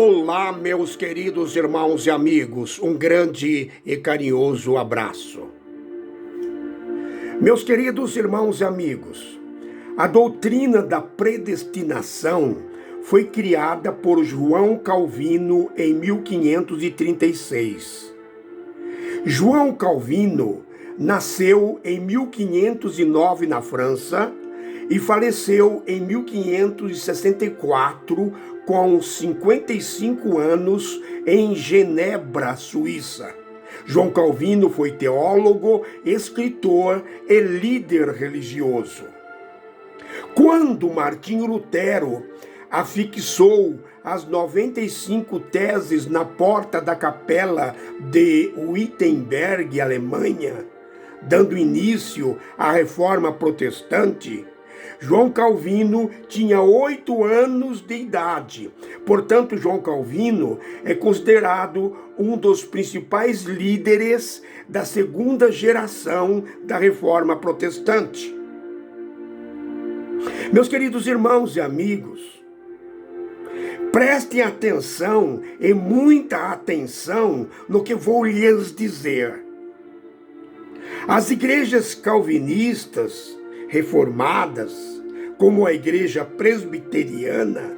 Olá, meus queridos irmãos e amigos, um grande e carinhoso abraço. Meus queridos irmãos e amigos, a doutrina da predestinação foi criada por João Calvino em 1536. João Calvino nasceu em 1509 na França e faleceu em 1564 com 55 anos em Genebra, Suíça. João Calvino foi teólogo, escritor e líder religioso. Quando Martinho Lutero afixou as 95 teses na porta da capela de Wittenberg, Alemanha, dando início à Reforma Protestante, João Calvino tinha 8 anos de idade. Portanto, João Calvino é considerado um dos principais líderes da segunda geração da Reforma Protestante. Meus queridos irmãos e amigos, prestem atenção e muita atenção no que vou lhes dizer. As igrejas calvinistas reformadas, como a igreja presbiteriana,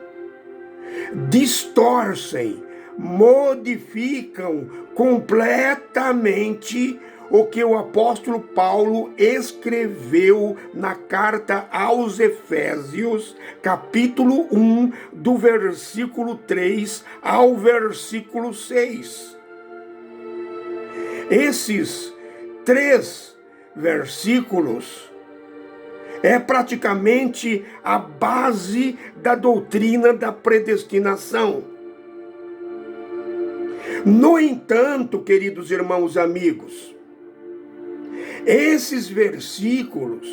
distorcem, modificam completamente o que o apóstolo Paulo escreveu na carta aos Efésios, capítulo 1, do versículo 3 ao versículo 6. Esses 3 versículos é praticamente a base da doutrina da predestinação. No entanto, queridos irmãos e amigos, esses versículos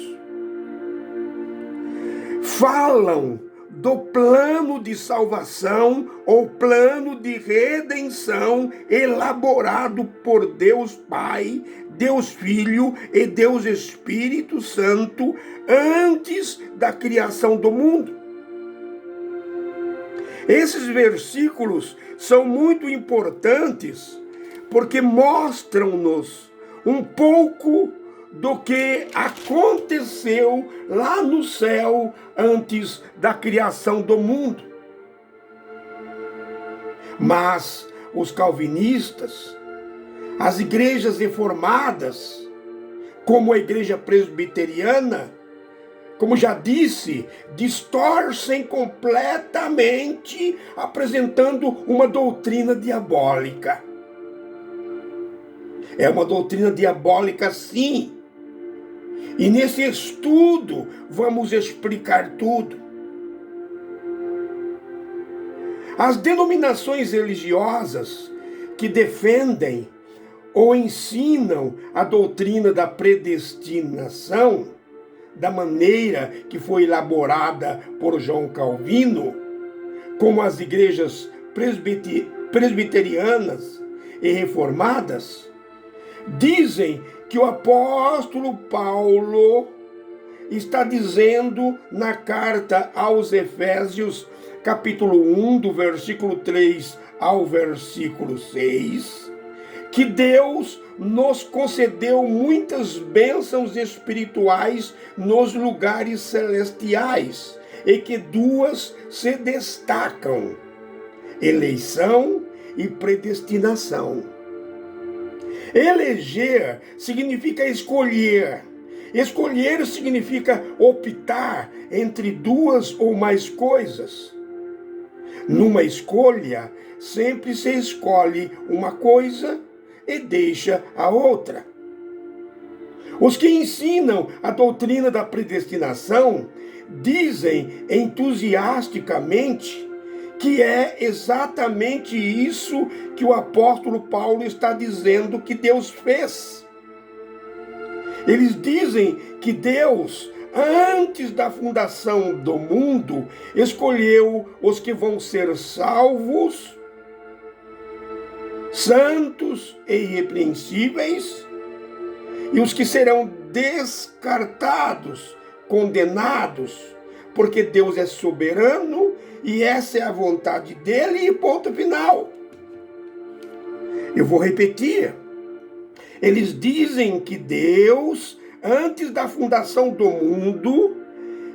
falam do plano de salvação ou plano de redenção elaborado por Deus Pai, Deus Filho e Deus Espírito Santo antes da criação do mundo. Esses versículos são muito importantes porque mostram-nos um pouco do que aconteceu lá no céu antes da criação do mundo. Mas os calvinistas, as igrejas reformadas, como a igreja presbiteriana, como já disse, distorcem completamente, apresentando uma doutrina diabólica. É uma doutrina diabólica, sim. E nesse estudo vamos explicar tudo. As denominações religiosas que defendem ou ensinam a doutrina da predestinação, da maneira que foi elaborada por João Calvino, como as igrejas presbiterianas e reformadas, dizem que o apóstolo Paulo está dizendo na carta aos Efésios, capítulo 1, do versículo 3 ao versículo 6, que Deus nos concedeu muitas bênçãos espirituais nos lugares celestiais e que 2 se destacam: eleição e predestinação. Eleger significa escolher. Escolher significa optar entre 2 ou mais coisas. Numa escolha, sempre se escolhe uma coisa e deixa a outra. Os que ensinam a doutrina da predestinação dizem entusiasticamente que é exatamente isso que o apóstolo Paulo está dizendo que Deus fez. Eles dizem que Deus, antes da fundação do mundo, escolheu os que vão ser salvos, santos e irrepreensíveis, e os que serão descartados, condenados, porque Deus é soberano e essa é a vontade dele e ponto final. Eu vou repetir. Eles dizem que Deus, antes da fundação do mundo,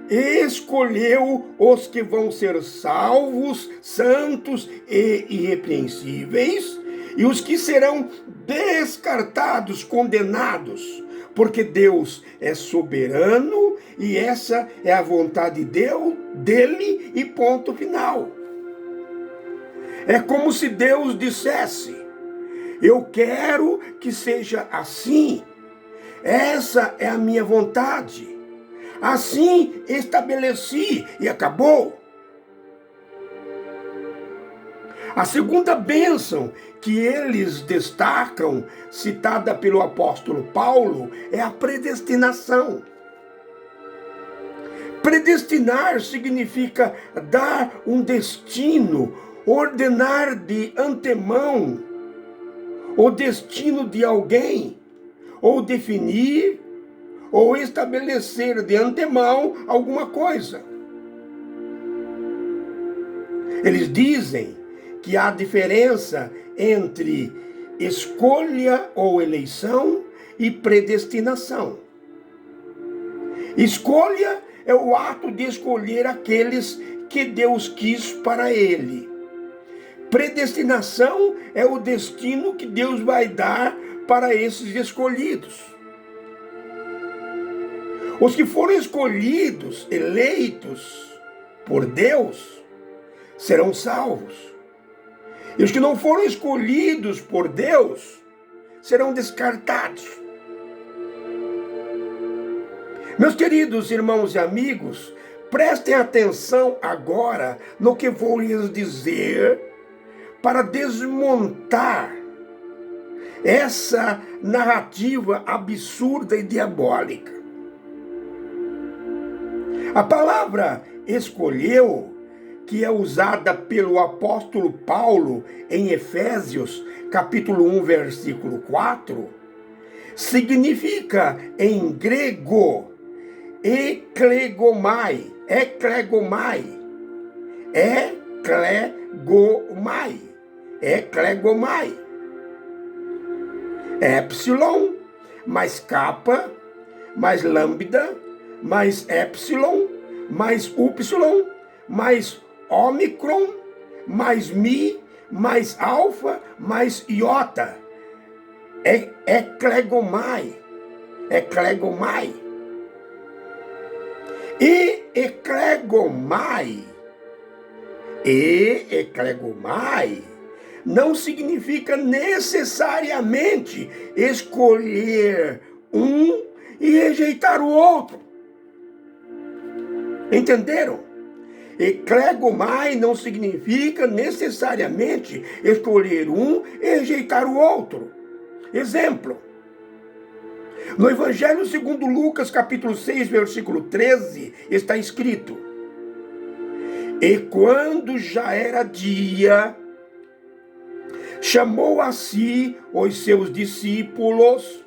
escolheu os que vão ser salvos, santos e irrepreensíveis, e os que serão descartados, condenados, porque Deus é soberano e essa é a vontade dele e ponto final. É como se Deus dissesse: eu quero que seja assim, essa é a minha vontade, assim estabeleci e acabou. A segunda bênção que eles destacam, citada pelo apóstolo Paulo, é a predestinação. Predestinar significa dar um destino, ordenar de antemão o destino de alguém, ou definir, ou estabelecer de antemão alguma coisa. Eles dizem que há diferença entre escolha ou eleição e predestinação. Escolha é o ato de escolher aqueles que Deus quis para ele. Predestinação é o destino que Deus vai dar para esses escolhidos. Os que foram escolhidos, eleitos por Deus, serão salvos. E os que não foram escolhidos por Deus serão descartados. Meus queridos irmãos e amigos, prestem atenção agora no que vou lhes dizer para desmontar essa narrativa absurda e diabólica. A palavra escolheu, que é usada pelo apóstolo Paulo em Efésios, capítulo 1, versículo 4, significa em grego eklegomai, epsilon, mais kappa, mais lambda, mais epsilon, mais upsilon, mais ômicron, mais mi, mais alfa, mais iota. Eklegomai. E eklegomai não significa necessariamente escolher um e rejeitar o outro. Entenderam? Eklegomai não significa necessariamente escolher um e rejeitar o outro. Exemplo. No Evangelho segundo Lucas, capítulo 6, versículo 13, está escrito: e quando já era dia, chamou a si os seus discípulos,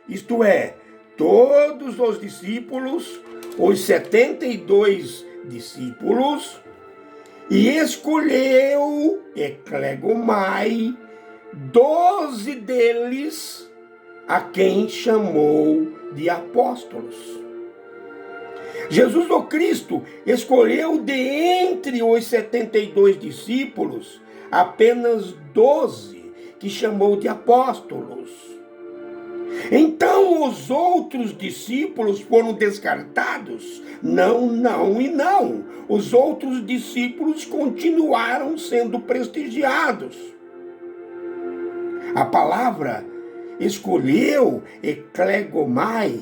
isto é, todos os discípulos, os 72 discípulos, e escolheu, eklegomai, 12 deles, a quem chamou de apóstolos. Jesus o Cristo escolheu de entre os 72 discípulos apenas 12 que chamou de apóstolos. Então os outros discípulos foram descartados? Não, não e não. Os outros discípulos continuaram sendo prestigiados. A palavra escolheu, eklegomai,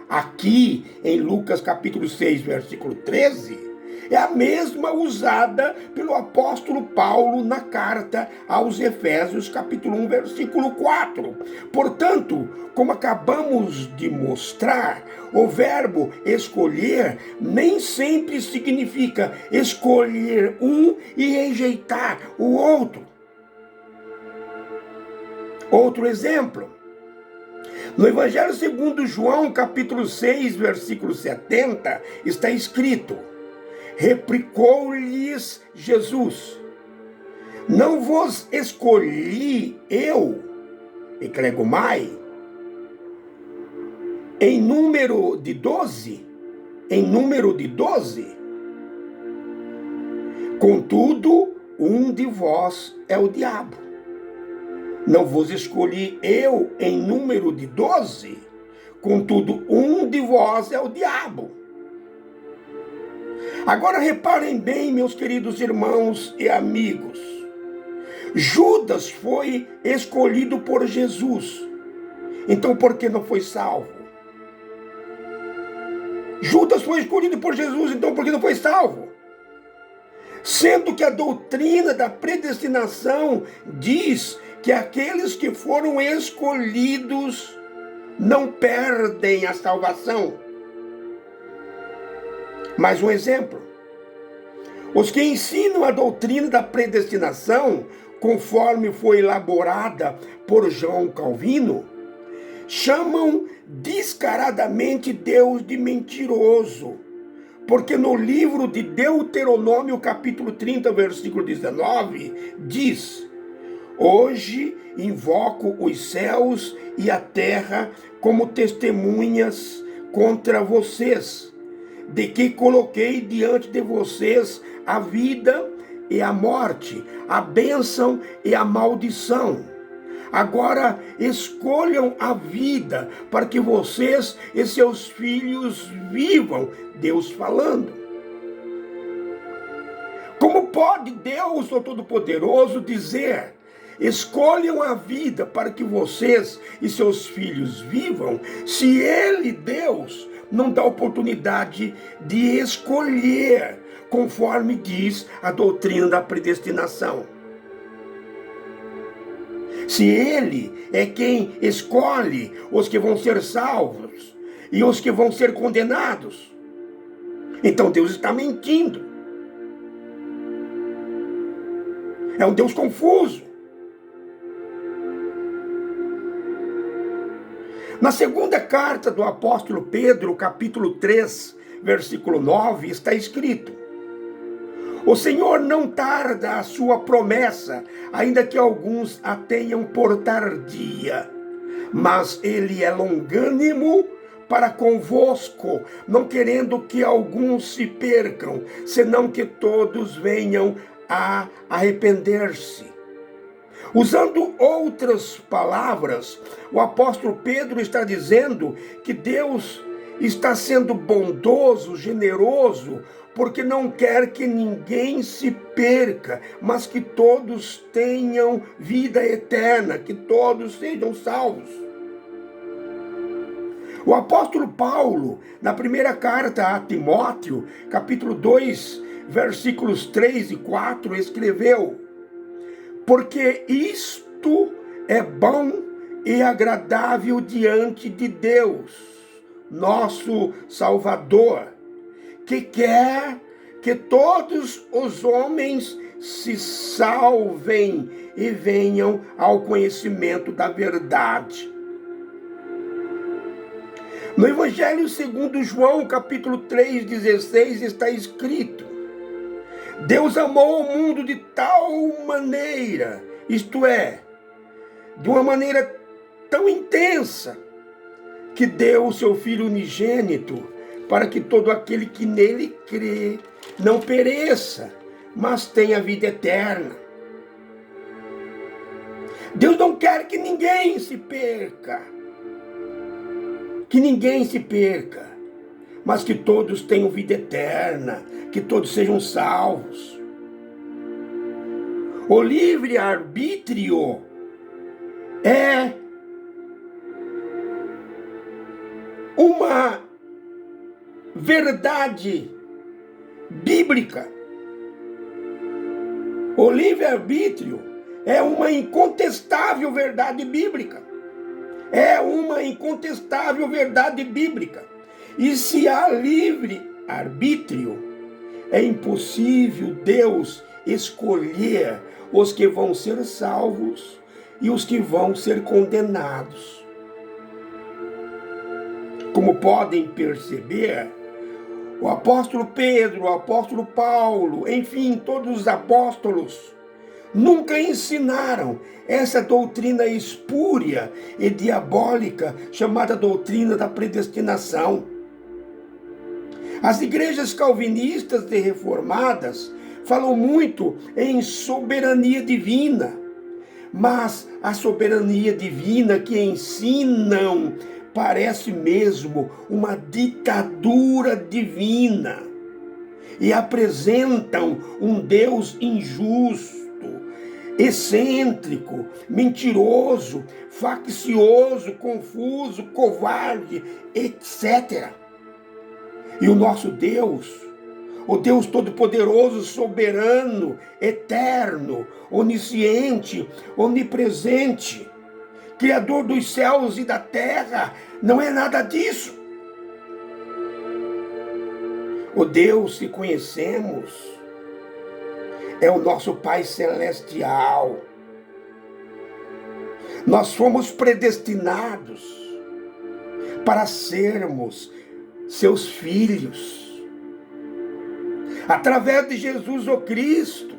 aqui em Lucas capítulo 6, versículo 13, é a mesma usada pelo apóstolo Paulo na carta aos Efésios capítulo 1, versículo 4. Portanto, como acabamos de mostrar, o verbo escolher nem sempre significa escolher um e rejeitar o outro. Outro exemplo, no Evangelho segundo João, capítulo 6, versículo 70, está escrito: Replicou-lhes Jesus: não vos escolhi eu, eclegomai, em número de 12? Em número de 12? Contudo, um de vós é o diabo. Não vos escolhi eu em número de 12? Contudo, um de vós é o diabo. Agora reparem bem, meus queridos irmãos e amigos. Judas foi escolhido por Jesus. Então por que não foi salvo? Judas foi escolhido por Jesus, então por que não foi salvo? Sendo que a doutrina da predestinação diz que aqueles que foram escolhidos não perdem a salvação. Mais um exemplo. Os que ensinam a doutrina da predestinação, conforme foi elaborada por João Calvino, chamam descaradamente Deus de mentiroso, porque no livro de Deuteronômio, capítulo 30, versículo 19, diz: hoje invoco os céus e a terra como testemunhas contra vocês, de que coloquei diante de vocês a vida e a morte, a bênção e a maldição. Agora escolham a vida para que vocês e seus filhos vivam. Deus falando. Como pode Deus, o Todo-Poderoso, dizer: escolham a vida para que vocês e seus filhos vivam, se Ele, Deus, não dá oportunidade de escolher, conforme diz a doutrina da predestinação? Se Ele é quem escolhe os que vão ser salvos e os que vão ser condenados, então Deus está mentindo. É um Deus confuso. Na segunda carta do apóstolo Pedro, capítulo 3, versículo 9, está escrito: o Senhor não tarda a sua promessa, ainda que alguns a tenham por tardia, mas Ele é longânimo para convosco, não querendo que alguns se percam, senão que todos venham a arrepender-se. Usando outras palavras, o apóstolo Pedro está dizendo que Deus está sendo bondoso, generoso, porque não quer que ninguém se perca, mas que todos tenham vida eterna, que todos sejam salvos. O apóstolo Paulo, na primeira carta a Timóteo, capítulo 2, versículos 3 e 4, escreveu: porque isto é bom e agradável diante de Deus, nosso Salvador, que quer que todos os homens se salvem e venham ao conhecimento da verdade. No Evangelho segundo João, capítulo 3:16, está escrito: Deus amou o mundo de tal maneira, isto é, de uma maneira tão intensa, que deu o seu Filho unigênito, para que todo aquele que nele crê não pereça, mas tenha vida eterna. Deus não quer que ninguém se perca, mas que todos tenham vida eterna, que todos sejam salvos. O livre-arbítrio é uma verdade bíblica. O livre-arbítrio é uma incontestável verdade bíblica. É uma incontestável verdade bíblica. E se há livre-arbítrio, é impossível Deus escolher os que vão ser salvos e os que vão ser condenados. Como podem perceber, O apóstolo Pedro, o apóstolo Paulo, enfim, todos os apóstolos nunca ensinaram essa doutrina espúria e diabólica chamada doutrina da predestinação. As igrejas calvinistas e reformadas falam muito em soberania divina, mas a soberania divina que ensinam parece mesmo uma ditadura divina e apresentam um Deus injusto, excêntrico, mentiroso, faccioso, confuso, covarde, etc. E o nosso Deus, o Deus Todo-Poderoso, soberano, eterno, onisciente, onipresente, Criador dos céus e da terra, não é nada disso. O Deus que conhecemos é o nosso Pai Celestial. Nós fomos predestinados para sermos seus filhos. Através de Jesus o Cristo,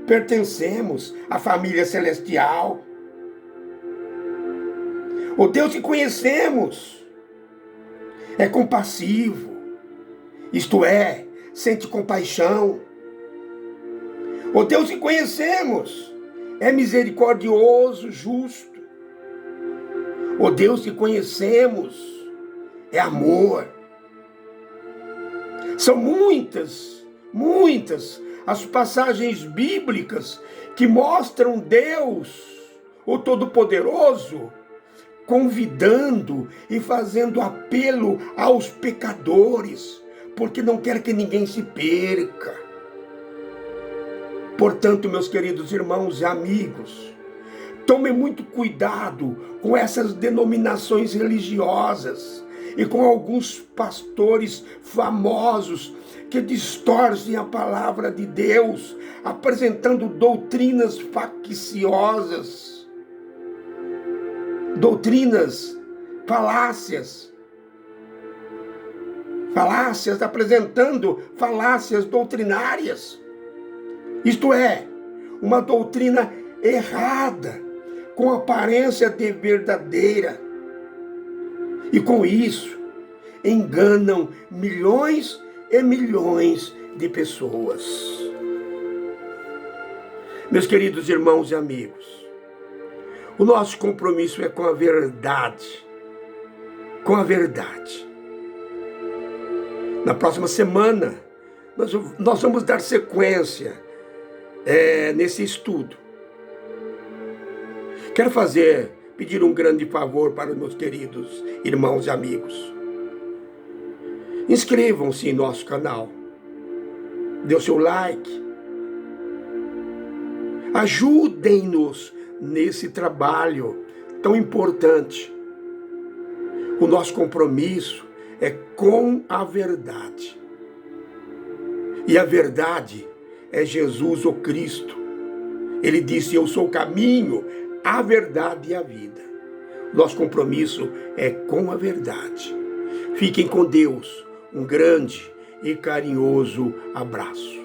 pertencemos à família celestial. O Deus que conhecemos é compassivo, isto é, sente compaixão. O Deus que conhecemos é misericordioso, justo. O Deus que conhecemos é amor. São muitas as passagens bíblicas que mostram Deus, o Todo-Poderoso, convidando e fazendo apelo aos pecadores, porque não quer que ninguém se perca. Portanto, meus queridos irmãos e amigos, tomem muito cuidado com essas denominações religiosas e com alguns pastores famosos que distorcem a palavra de Deus, apresentando doutrinas facciosas, doutrinas, falácias, apresentando falácias doutrinárias. Isto é, uma doutrina errada, com aparência de verdadeira. E com isso, enganam milhões e milhões de pessoas. Meus queridos irmãos e amigos, o nosso compromisso é com a verdade. Com a verdade. Na próxima semana, nós vamos dar sequência nesse estudo. Quero pedir um grande favor para os meus queridos irmãos e amigos. Inscrevam-se em nosso canal. Dê o seu like. Ajudem-nos nesse trabalho tão importante. O nosso compromisso é com a verdade. E a verdade é Jesus, o Cristo. Ele disse: eu sou o caminho, a verdade e a vida. Nosso compromisso é com a verdade. Fiquem com Deus. Um grande e carinhoso abraço.